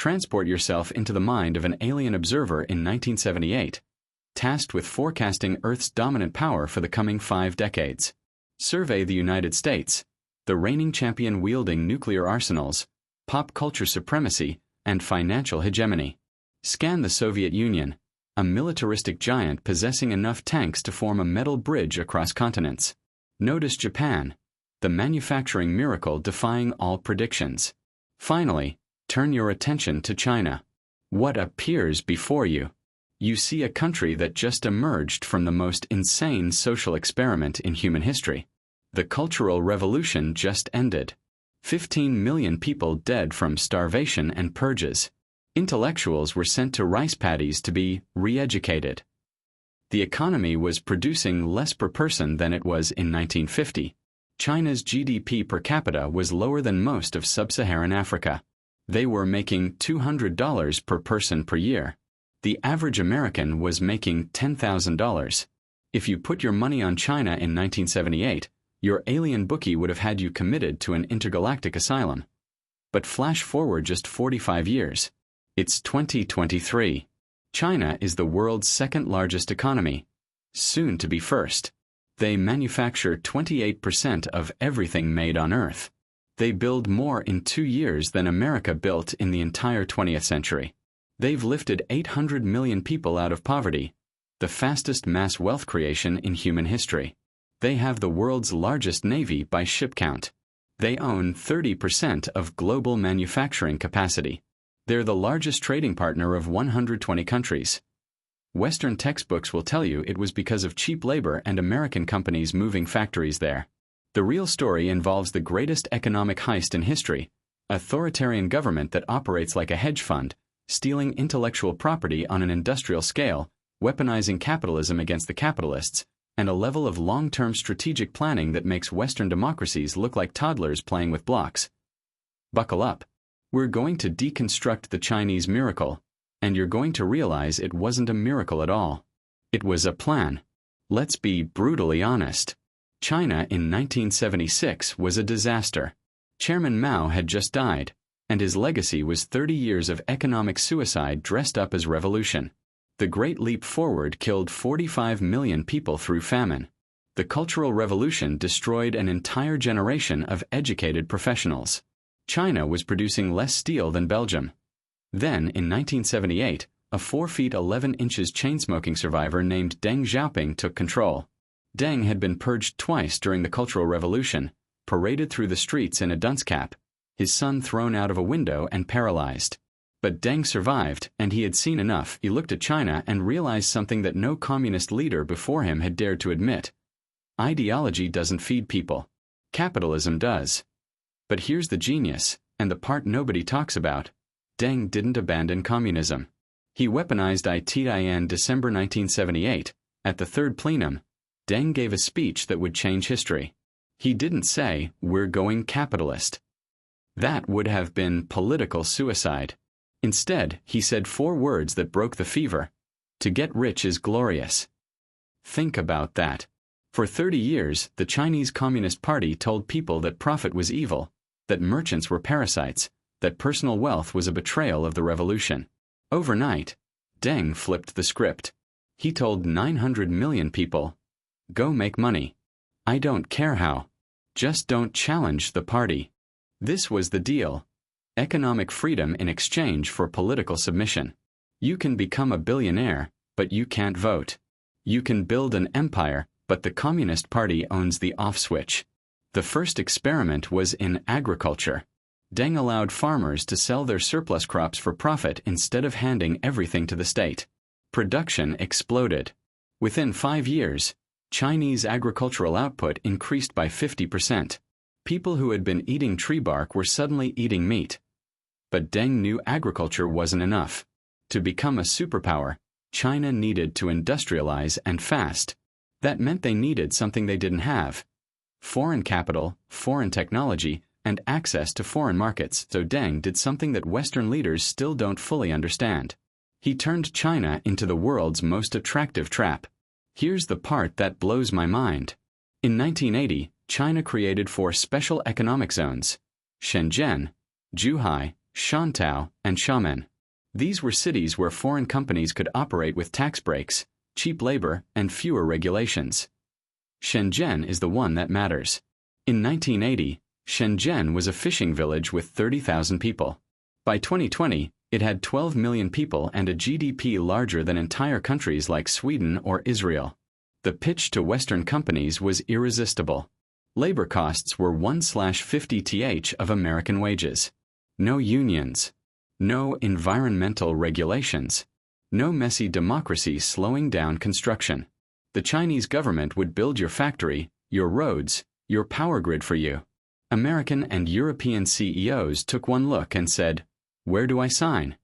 Transport yourself into the mind of an alien observer in 1978, tasked with forecasting Earth's dominant power for the coming 5 decades. Survey the United States, the reigning champion wielding nuclear arsenals, pop culture supremacy, and financial hegemony. Scan the Soviet Union, a militaristic giant possessing enough tanks to form a metal bridge across continents. Notice Japan, the manufacturing miracle defying all predictions. Finally, turn your attention to China. What appears before you? You see a country that just emerged from the most insane social experiment in human history. The Cultural Revolution just ended. 15 million people dead from starvation and purges. Intellectuals were sent to rice paddies to be reeducated. The economy was producing less per person than it was in 1950. China's GDP per capita was lower than most of sub-Saharan Africa. They were making $200 per person per year. The average American was making $10,000. If you put your money on China in 1978, your alien bookie would have had you committed to an intergalactic asylum. But flash forward just 45 years. It's 2023. China is the world's second largest economy, soon to be first. They manufacture 28% of everything made on Earth. They build more in 2 years than America built in the entire 20th century. They've lifted 800 million people out of poverty, the fastest mass wealth creation in human history. They have the world's largest navy by ship count. They own 30% of global manufacturing capacity. They're the largest trading partner of 120 countries. Western textbooks will tell you it was because of cheap labor and American companies moving factories there. The real story involves the greatest economic heist in history, authoritarian government that operates like a hedge fund, stealing intellectual property on an industrial scale, weaponizing capitalism against the capitalists, and a level of long-term strategic planning that makes Western democracies look like toddlers playing with blocks. Buckle up. We're going to deconstruct the Chinese miracle, and you're going to realize it wasn't a miracle at all. It was a plan. Let's be brutally honest. China in 1976 was a disaster. Chairman Mao had just died, and his legacy was 30 years of economic suicide dressed up as revolution. The Great Leap Forward killed 45 million people through famine. The Cultural Revolution destroyed an entire generation of educated professionals. China was producing less steel than Belgium. Then, in 1978, a 4 feet 11 inches chain-smoking survivor named Deng Xiaoping took control. Deng had been purged twice during the Cultural Revolution, paraded through the streets in a dunce cap, his son thrown out of a window and paralyzed. But Deng survived, and he had seen enough. He looked at China and realized something that no communist leader before him had dared to admit. Ideology doesn't feed people. Capitalism does. But here's the genius, and the part nobody talks about. Deng didn't abandon communism. He weaponized it. In December 1978, at the Third Plenum, Deng gave a speech that would change history. He didn't say, "We're going capitalist." That would have been political suicide. Instead, he said 4 words that broke the fever. To get rich is glorious. Think about that. For 30 years, the Chinese Communist Party told people that profit was evil, that merchants were parasites, that personal wealth was a betrayal of the revolution. Overnight, Deng flipped the script. He told 900 million people, "Go make money. I don't care how. Just don't challenge the party." This was the deal. Economic freedom in exchange for political submission. You can become a billionaire, but you can't vote. You can build an empire, but the Communist Party owns the off switch. The first experiment was in agriculture. Deng allowed farmers to sell their surplus crops for profit instead of handing everything to the state. Production exploded. Within 5 years, Chinese agricultural output increased by 50%. People who had been eating tree bark were suddenly eating meat. But Deng knew agriculture wasn't enough. To become a superpower, China needed to industrialize and fast. That meant they needed something they didn't have: foreign capital, foreign technology, and access to foreign markets. So Deng did something that Western leaders still don't fully understand. He turned China into the world's most attractive trap. Here's the part that blows my mind. In 1980, China created 4 special economic zones: Shenzhen, Zhuhai, Shantou, and Xiamen. These were cities where foreign companies could operate with tax breaks, cheap labor, and fewer regulations. Shenzhen is the one that matters. In 1980, Shenzhen was a fishing village with 30,000 people. By 2020, it had 12 million people and a GDP larger than entire countries like Sweden or Israel. The pitch to Western companies was irresistible. Labor costs were 1/50th of American wages. No unions. No environmental regulations. No messy democracy slowing down construction. The Chinese government would build your factory, your roads, your power grid for you. American and European CEOs took one look and said, "Where do I sign?"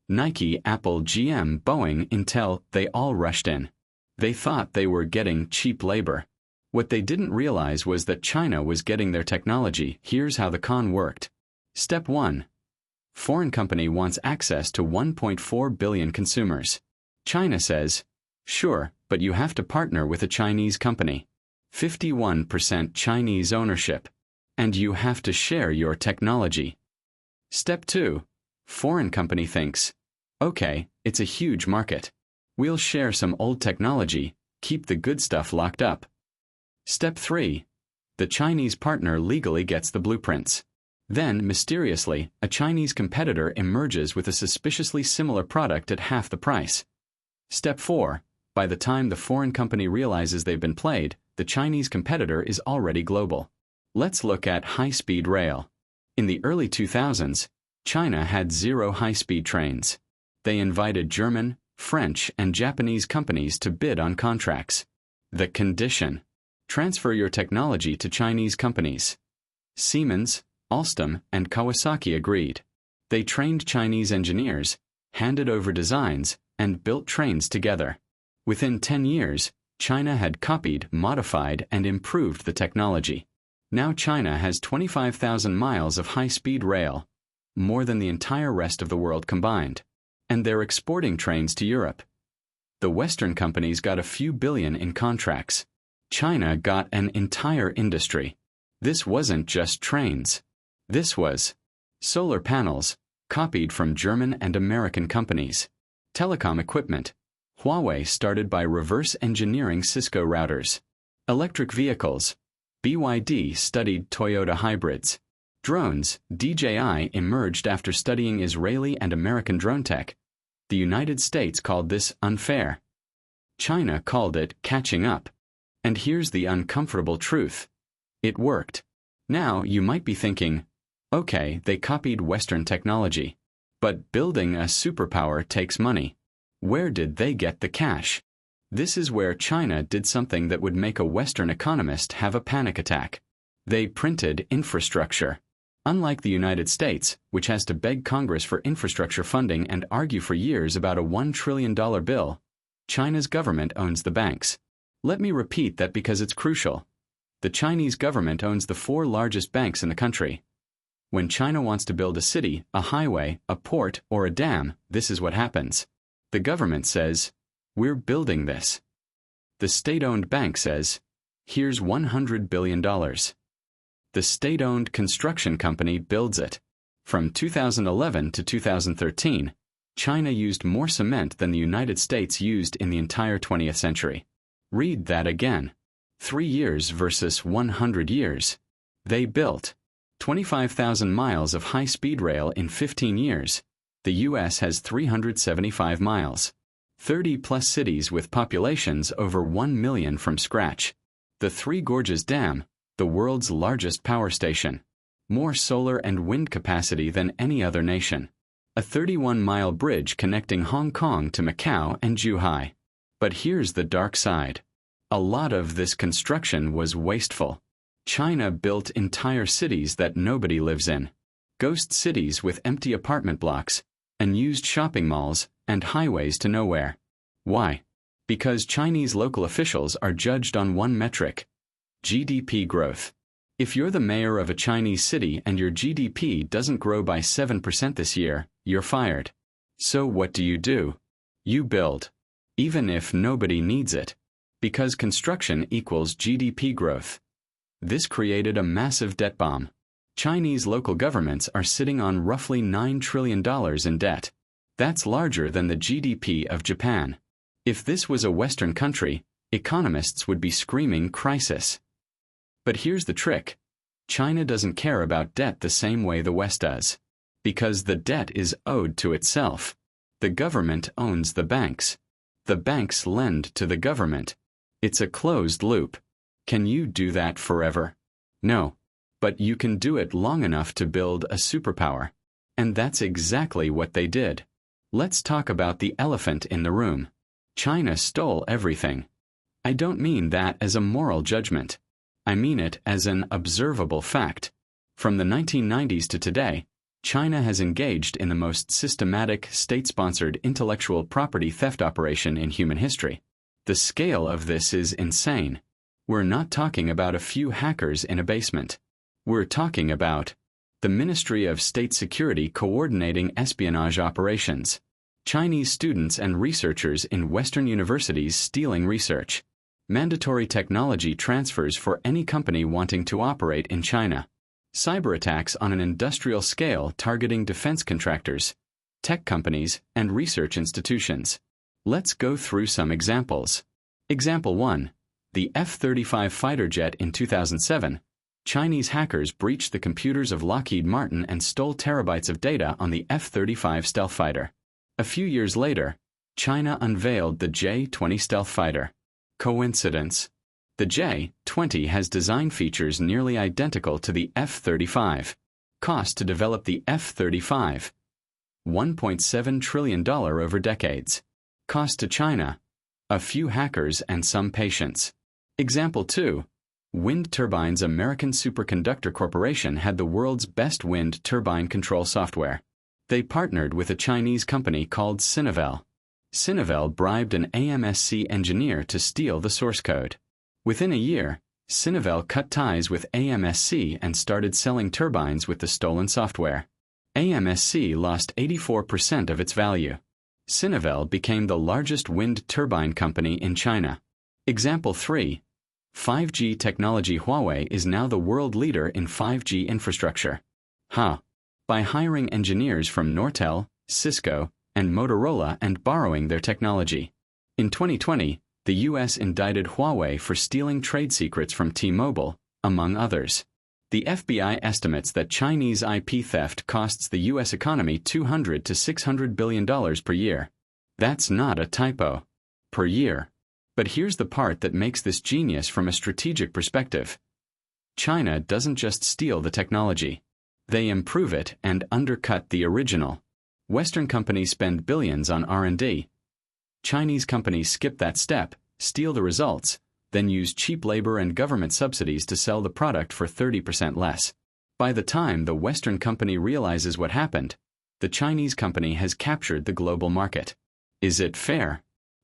Nike, Apple, GM, Boeing, Intel, they all rushed in. They thought they were getting cheap labor. What they didn't realize was that China was getting their technology. Here's how the con worked. Step 1. Foreign company wants access to 1.4 billion consumers. China says, "Sure, but you have to partner with a Chinese company. 51% Chinese ownership. And you have to share your technology." Step 2. Foreign company thinks, "Okay, it's a huge market. We'll share some old technology, keep the good stuff locked up." Step 3. The Chinese partner legally gets the blueprints. Then, mysteriously, a Chinese competitor emerges with a suspiciously similar product at half the price. Step 4. By the time the foreign company realizes they've been played, the Chinese competitor is already global. Let's look at high-speed rail. In the early 2000s, China had 0 high-speed trains. They invited German, French, and Japanese companies to bid on contracts. The condition: transfer your technology to Chinese companies. Siemens, Alstom, and Kawasaki agreed. They trained Chinese engineers, handed over designs, and built trains together. Within 10 years, China had copied, modified, and improved the technology. Now China has 25,000 miles of high-speed rail, more than the entire rest of the world combined. And they're exporting trains to Europe. The Western companies got a few billion in contracts. China got an entire industry. This wasn't just trains. This was solar panels, copied from German and American companies. Telecom equipment. Huawei started by reverse engineering Cisco routers. Electric vehicles. BYD studied Toyota hybrids. Drones. DJI emerged after studying Israeli and American drone tech. The United States called this unfair. China called it catching up. And here's the uncomfortable truth. It worked. Now you might be thinking, okay, they copied Western technology. But building a superpower takes money. Where did they get the cash? This is where China did something that would make a Western economist have a panic attack. They printed infrastructure. Unlike the United States, which has to beg Congress for infrastructure funding and argue for years about a $1 trillion bill, China's government owns the banks. Let me repeat that because it's crucial. The Chinese government owns the 4 largest banks in the country. When China wants to build a city, a highway, a port, or a dam, this is what happens. The government says, "We're building this." The state-owned bank says, "Here's $100 billion. The state-owned construction company builds it. From 2011 to 2013, China used more cement than the United States used in the entire 20th century. Read that again. 3 years versus 100 years. They built 25,000 miles of high-speed rail in 15 years. The U.S. has 375 miles. 30-plus cities with populations over 1 million from scratch. The Three Gorges Dam, the world's largest power station. More solar and wind capacity than any other nation. A 31-mile bridge connecting Hong Kong to Macau and Zhuhai. But here's the dark side. A lot of this construction was wasteful. China built entire cities that nobody lives in. Ghost cities with empty apartment blocks, unused shopping malls, and highways to nowhere. Why? Because Chinese local officials are judged on one metric: GDP growth. If you're the mayor of a Chinese city and your GDP doesn't grow by 7% this year, you're fired. So what do? You build. Even if nobody needs it. Because construction equals GDP growth. This created a massive debt bomb. Chinese local governments are sitting on roughly $9 trillion in debt. That's larger than the GDP of Japan. If this was a Western country, economists would be screaming crisis. But here's the trick. China doesn't care about debt the same way the West does. Because the debt is owed to itself. The government owns the banks. The banks lend to the government. It's a closed loop. Can you do that forever? No. But you can do it long enough to build a superpower. And that's exactly what they did. Let's talk about the elephant in the room. China stole everything. I don't mean that as a moral judgment. I mean it as an observable fact. From the 1990s to today, China has engaged in the most systematic, state-sponsored intellectual property theft operation in human history. The scale of this is insane. We're not talking about a few hackers in a basement. We're talking about the Ministry of State Security coordinating espionage operations, Chinese students and researchers in Western universities stealing research, mandatory technology transfers for any company wanting to operate in China, cyber attacks on an industrial scale targeting defense contractors, tech companies, and research institutions. Let's go through some examples. Example 1. The F-35 fighter jet in 2007. Chinese hackers breached the computers of Lockheed Martin and stole terabytes of data on the F-35 stealth fighter. A few years later, China unveiled the J-20 stealth fighter. Coincidence? The J-20 has design features nearly identical to the F-35. Cost to develop the F-35. $1.7 trillion over decades. Cost to China. A few hackers and some patience. Example 2. Wind turbines. American Superconductor Corporation had the world's best wind turbine control software. They partnered with a Chinese company called Sinovel. Sinovel bribed an AMSC engineer to steal the source code. Within a year, Sinovel cut ties with AMSC and started selling turbines with the stolen software. AMSC lost 84% of its value. Sinovel became the largest wind turbine company in China. Example 3. 5G technology. Huawei is now the world leader in 5G infrastructure. By hiring engineers from Nortel, Cisco, and Motorola and borrowing their technology. In 2020, the U.S. indicted Huawei for stealing trade secrets from T-Mobile, among others. The FBI estimates that Chinese IP theft costs the U.S. economy $200 to $600 billion per year. That's not a typo. Per year. But here's the part that makes this genius from a strategic perspective. China doesn't just steal the technology. They improve it and undercut the original. Western companies spend billions on R&D. Chinese companies skip that step, steal the results, then use cheap labor and government subsidies to sell the product for 30% less. By the time the Western company realizes what happened, the Chinese company has captured the global market. Is it fair?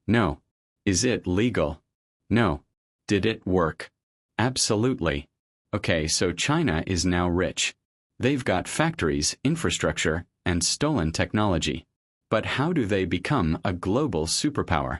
No. Is it legal? No. Did it work? Absolutely. Okay, so China is now rich. They've got factories, infrastructure, and stolen technology. But how do they become a global superpower?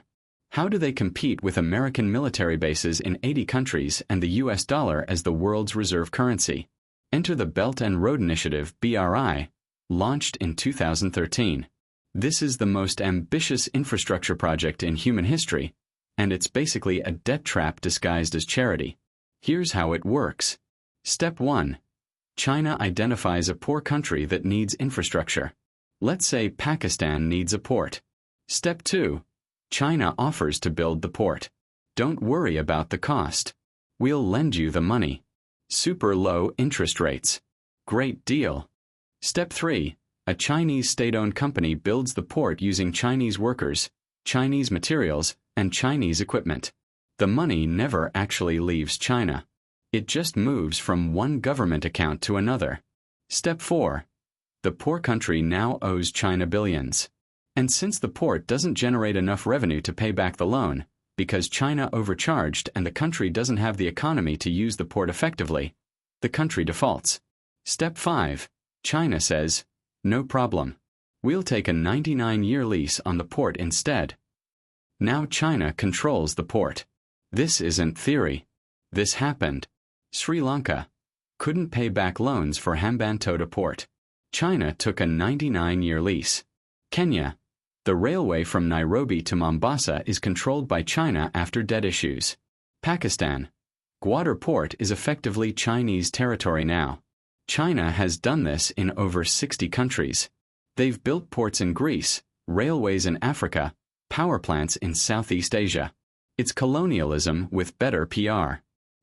How do they compete with American military bases in 80 countries and the US dollar as the world's reserve currency? Enter the Belt and Road Initiative, BRI, launched in 2013. This is the most ambitious infrastructure project in human history, and it's basically a debt trap disguised as charity. Here's how it works. Step 1. China identifies a poor country that needs infrastructure. Let's say Pakistan needs a port. Step 2. China offers to build the port. Don't worry about the cost. We'll lend you the money. Super low interest rates. Great deal. Step 3. A Chinese state-owned company builds the port using Chinese workers, Chinese materials, and Chinese equipment. The money never actually leaves China. It just moves from one government account to another. Step 4. The poor country now owes China billions. And since the port doesn't generate enough revenue to pay back the loan, because China overcharged and the country doesn't have the economy to use the port effectively, the country defaults. Step 5. China says, no problem. We'll take a 99-year lease on the port instead. Now China controls the port. This isn't theory. This happened. Sri Lanka. couldn't pay back loans for Hambantota Port. China took a 99-year lease. Kenya. The railway from Nairobi to Mombasa is controlled by China after debt issues. Pakistan. Gwadar Port is effectively Chinese territory now. China has done this in over 60 countries. They've built ports in Greece, railways in Africa, power plants in Southeast Asia. It's colonialism with better PR.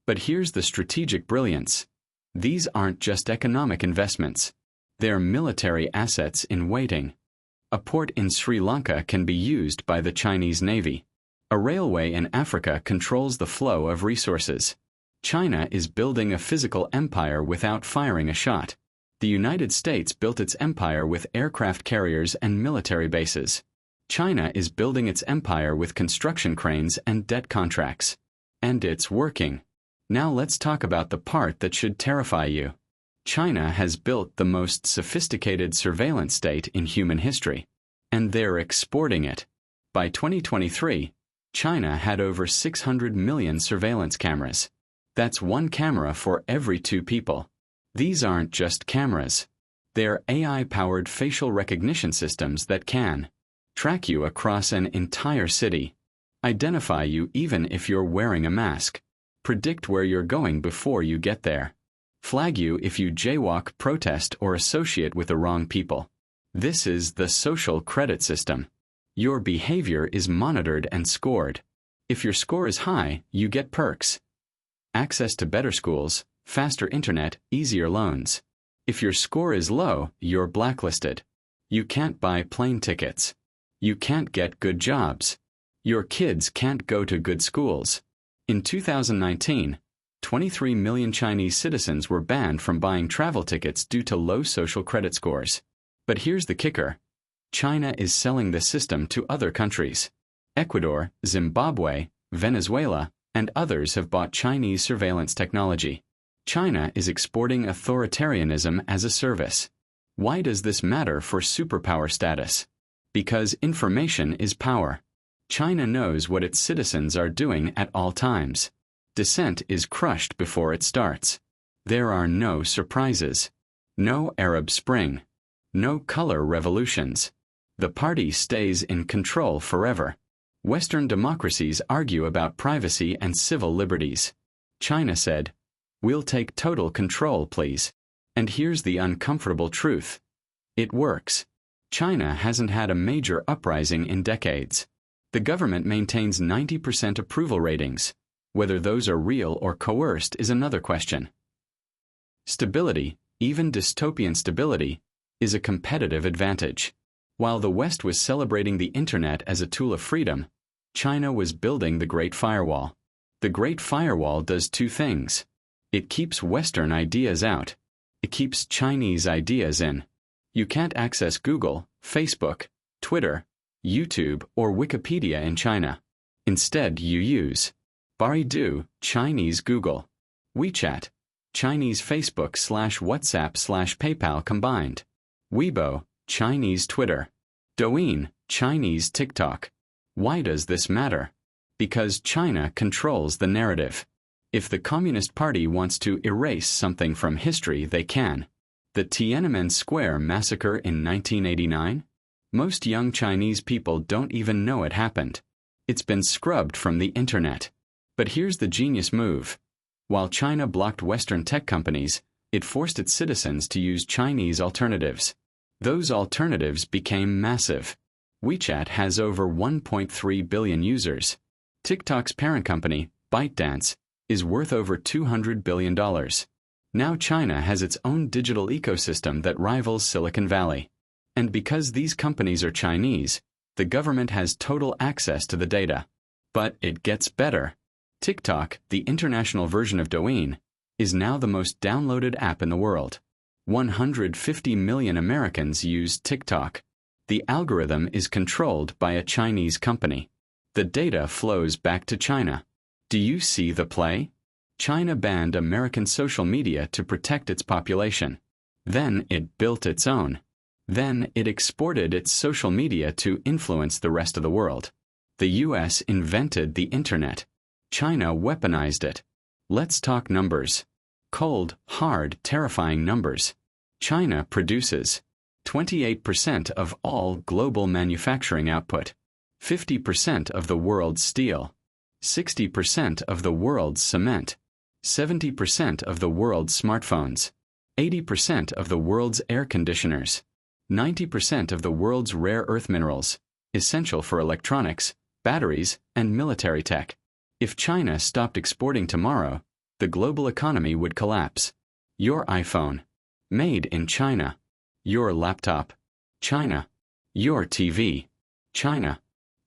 But here's the strategic brilliance. These aren't just economic investments. They're military assets in waiting. A port in Sri Lanka can be used by the Chinese Navy. A railway in Africa controls the flow of resources. China is building a physical empire without firing a shot. The United States built its empire with aircraft carriers and military bases. China is building its empire with construction cranes and debt contracts. And it's working. Now let's talk about the part that should terrify you. China has built the most sophisticated surveillance state in human history. And they're exporting it. By 2023, China had over 600 million surveillance cameras. That's one camera for every 2 people. These aren't just cameras. They're AI-powered facial recognition systems that can track you across an entire city, identify you even if you're wearing a mask, predict where you're going before you get there, flag you if you jaywalk, protest, or associate with the wrong people. This is the social credit system. Your behavior is monitored and scored. If your score is high, you get perks. Access to better schools, faster internet, easier loans. If your score is low, you're blacklisted. You can't buy plane tickets. You can't get good jobs. Your kids can't go to good schools. In 2019, 23 million Chinese citizens were banned from buying travel tickets due to low social credit scores. But here's the kicker. China is selling this system to other countries. Ecuador, Zimbabwe, Venezuela, and others have bought Chinese surveillance technology. China is exporting authoritarianism as a service. Why does this matter for superpower status? Because information is power. China knows what its citizens are doing at all times. Dissent is crushed before it starts. There are no surprises. No Arab Spring. No color revolutions. The party stays in control forever. Western democracies argue about privacy and civil liberties. China said, "We'll take total control, please." And here's the uncomfortable truth. It works. China hasn't had a major uprising in decades. The government maintains 90% approval ratings. Whether those are real or coerced is another question. Stability, even dystopian stability, is a competitive advantage. While the West was celebrating the internet as a tool of freedom, China was building the Great Firewall. The Great Firewall does 2 things. It keeps Western ideas out. It keeps Chinese ideas in. You can't access Google, Facebook, Twitter, YouTube, or Wikipedia in China. Instead, you use Baidu, Chinese Google; WeChat, Chinese Facebook/WhatsApp/PayPal combined; Weibo, Chinese Twitter; Douyin, Chinese TikTok. Why does this matter? Because China controls the narrative. If the Communist Party wants to erase something from history, they can. The Tiananmen Square massacre in 1989? Most young Chinese people don't even know it happened. It's been scrubbed from the internet. But here's the genius move. While China blocked Western tech companies, it forced its citizens to use Chinese alternatives. Those alternatives became massive. WeChat has over 1.3 billion users. TikTok's parent company, ByteDance, is worth over $200 billion. Now China has its own digital ecosystem that rivals Silicon Valley. And because these companies are Chinese, the government has total access to the data. But it gets better. TikTok, the international version of Douyin, is now the most downloaded app in the world. 150 million Americans use TikTok. The algorithm is controlled by a Chinese company. The data flows back to China. Do you see the play? China banned American social media to protect its population. Then it built its own. Then it exported its social media to influence the rest of the world. The US invented the internet. China weaponized it. Let's talk numbers. Cold, hard, terrifying numbers. China produces 28% of all global manufacturing output, 50% of the world's steel, 60% of the world's cement, 70% of the world's smartphones, 80% of the world's air conditioners, 90% of the world's rare earth minerals, essential for electronics, batteries, and military tech. If China stopped exporting tomorrow, the global economy would collapse. Your iPhone, made in China. Your laptop, China. Your TV, China.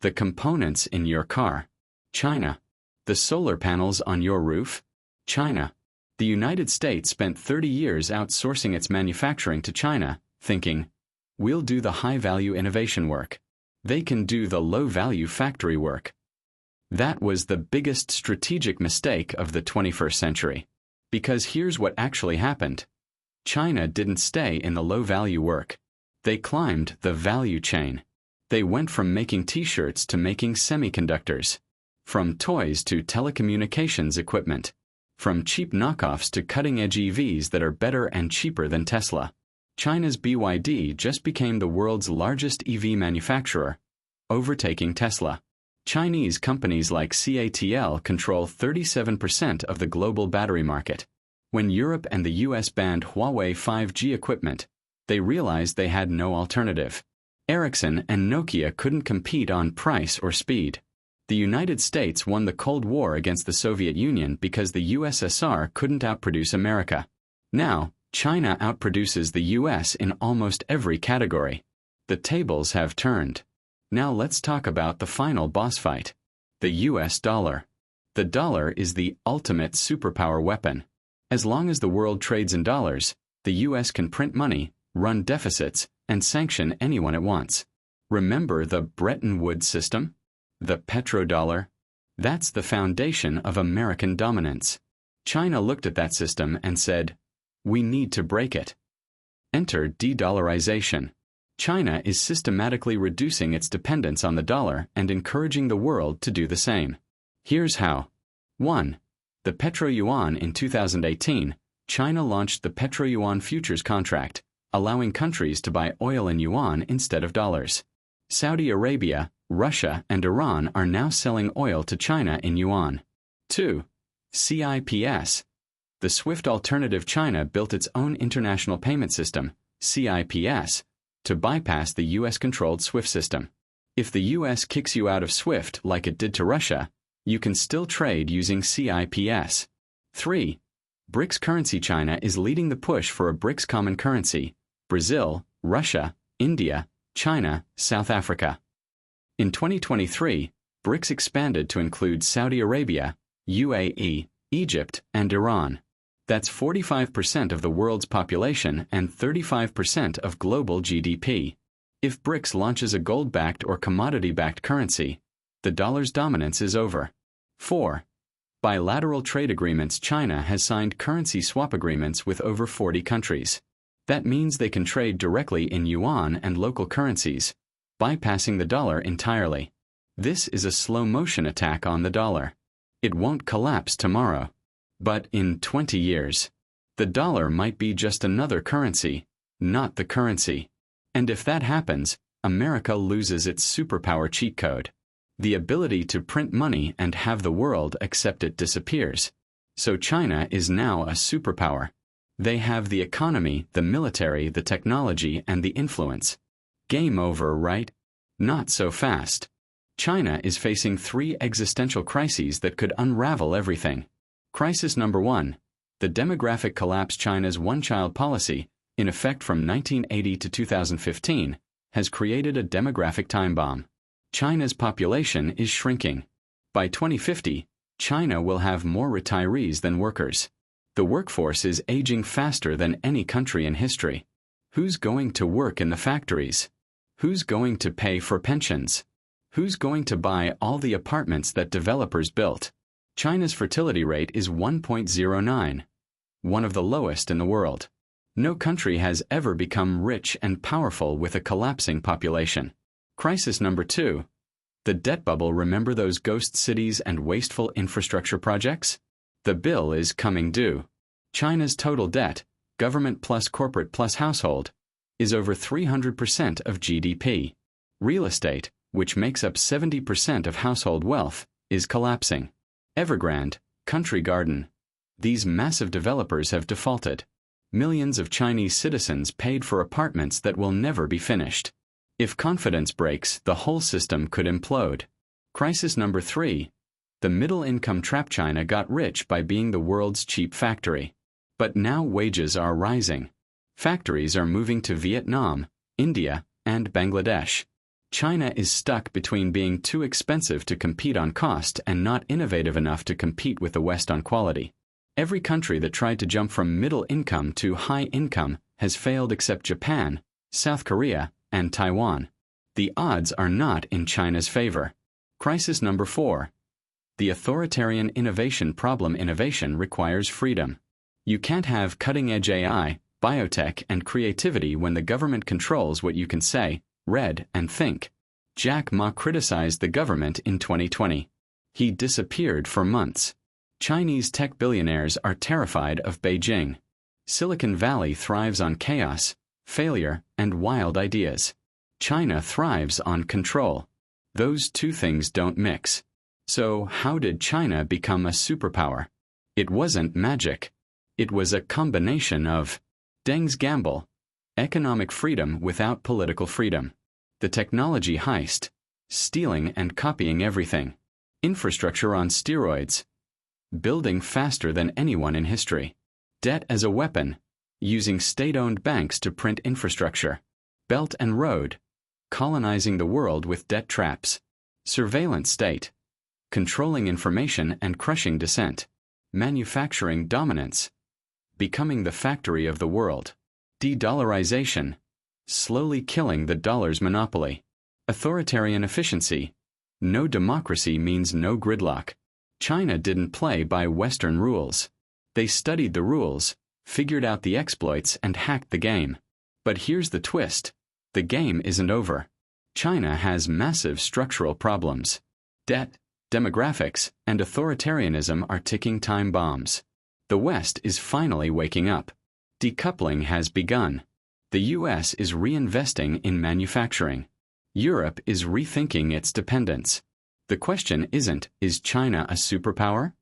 The components in your car, China. The solar panels on your roof, China. The United States spent 30 years outsourcing its manufacturing to China, thinking, we'll do the high-value innovation work. They can do the low-value factory work. That was the biggest strategic mistake of the 21st century. Because here's what actually happened. China didn't stay in the low-value work. They climbed the value chain. They went from making t-shirts to making semiconductors, from toys to telecommunications equipment, from cheap knockoffs to cutting-edge EVs that are better and cheaper than Tesla. China's BYD just became the world's largest EV manufacturer, overtaking Tesla. Chinese companies like CATL control 37% of the global battery market. When Europe and the US banned Huawei 5G equipment, they realized they had no alternative. Ericsson and Nokia couldn't compete on price or speed. The United States won the Cold War against the Soviet Union because the USSR couldn't outproduce America. Now, China outproduces the US in almost every category. The tables have turned. Now let's talk about the final boss fight. The US dollar. The dollar is the ultimate superpower weapon. As long as the world trades in dollars, the US can print money, run deficits, and sanction anyone it wants. Remember the Bretton Woods system? The petrodollar? That's the foundation of American dominance. China looked at that system and said, we need to break it. Enter de-dollarization. China is systematically reducing its dependence on the dollar and encouraging the world to do the same. Here's how. 1. The petro-yuan. In 2018, China launched the petro-yuan futures contract, allowing countries to buy oil in yuan instead of dollars. Saudi Arabia, Russia, and Iran are now selling oil to China in yuan. 2. CIPS. The SWIFT alternative. China built its own international payment system, CIPS, to bypass the US-controlled SWIFT system. If the US kicks you out of SWIFT like it did to Russia, you can still trade using CIPS. 3. BRICS currency. China is leading the push for a BRICS common currency. Brazil, Russia, India, China, South Africa. In 2023, BRICS expanded to include Saudi Arabia, UAE, Egypt, and Iran. That's 45% of the world's population and 35% of global GDP. If BRICS launches a gold-backed or commodity-backed currency, the dollar's dominance is over. 4. Bilateral trade agreements. China has signed currency swap agreements with over 40 countries. That means they can trade directly in yuan and local currencies, bypassing the dollar entirely. This is a slow-motion attack on the dollar. It won't collapse tomorrow. But in 20 years, the dollar might be just another currency, not the currency. And if that happens, America loses its superpower cheat code. The ability to print money and have the world accept it disappears. So China is now a superpower. They have the economy, the military, the technology, and the influence. Game over, right? Not so fast. China is facing 3 existential crises that could unravel everything. Crisis number 1. The demographic collapse. China's one-child policy, in effect from 1980 to 2015, has created a demographic time bomb. China's population is shrinking. By 2050, China will have more retirees than workers. The workforce is aging faster than any country in history. Who's going to work in the factories? Who's going to pay for pensions? Who's going to buy all the apartments that developers built? China's fertility rate is 1.09, one of the lowest in the world. No country has ever become rich and powerful with a collapsing population. Crisis number 2. The debt bubble. Remember those ghost cities and wasteful infrastructure projects? The bill is coming due. China's total debt, government plus corporate plus household, is over 300% of GDP. Real estate, which makes up 70% of household wealth, is collapsing. Evergrande, Country Garden. These massive developers have defaulted. Millions of Chinese citizens paid for apartments that will never be finished. If confidence breaks, the whole system could implode. Crisis number 3. The middle-income trap. China got rich by being the world's cheap factory. But now wages are rising. Factories are moving to Vietnam, India, and Bangladesh. China is stuck between being too expensive to compete on cost and not innovative enough to compete with the West on quality. Every country that tried to jump from middle income to high income has failed except Japan, South Korea, and Taiwan. The odds are not in China's favor. Crisis number 4. The authoritarian innovation problem. Innovation requires freedom. You can't have cutting-edge AI, biotech, and creativity when the government controls what you can say, read, and think. Jack Ma criticized the government in 2020. He disappeared for months. Chinese tech billionaires are terrified of Beijing. Silicon Valley thrives on chaos, failure, and wild ideas. China thrives on control. Those two things don't mix. So, how did China become a superpower? It wasn't magic. It was a combination of Deng's gamble, economic freedom without political freedom, the technology heist, stealing and copying everything, infrastructure on steroids, building faster than anyone in history, debt as a weapon, using state-owned banks to print infrastructure, Belt and Road, colonizing the world with debt traps, surveillance state, controlling information and crushing dissent, manufacturing dominance, becoming the factory of the world, de-dollarization, slowly killing the dollar's monopoly, authoritarian efficiency. No democracy means no gridlock. China didn't play by Western rules. They studied the rules, figured out the exploits, and hacked the game. But here's the twist. The game isn't over. China has massive structural problems. Debt, demographics, and authoritarianism are ticking time bombs. The West is finally waking up. Decoupling has begun. The US is reinvesting in manufacturing. Europe is rethinking its dependence. The question isn't, is China a superpower?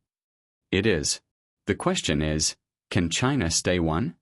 It is. The question is, can China stay one?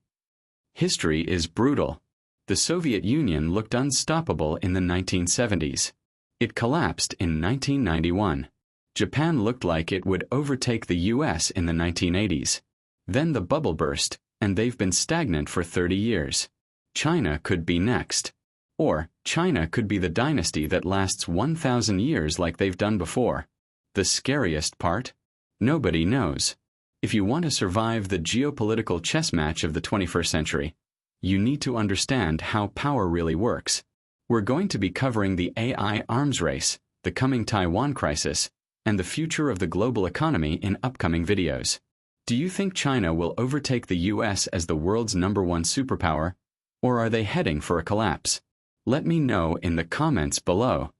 History is brutal. The Soviet Union looked unstoppable in the 1970s. It collapsed in 1991. Japan looked like it would overtake the US in the 1980s. Then the bubble burst, and they've been stagnant for 30 years. China could be next. Or, China could be the dynasty that lasts 1,000 years like they've done before. The scariest part? Nobody knows. If you want to survive the geopolitical chess match of the 21st century, you need to understand how power really works. We're going to be covering the AI arms race, the coming Taiwan crisis, and the future of the global economy in upcoming videos. Do you think China will overtake the US as the world's #1 superpower, or are they heading for a collapse? Let me know in the comments below.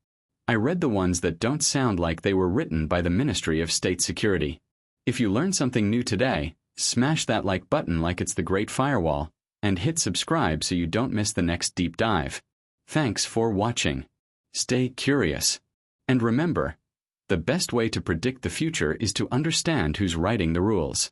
I read the ones that don't sound like they were written by the Ministry of State Security. If you learned something new today, smash that like button like it's the Great Firewall, and hit subscribe so you don't miss the next deep dive. Thanks for watching. Stay curious. And remember, the best way to predict the future is to understand who's writing the rules.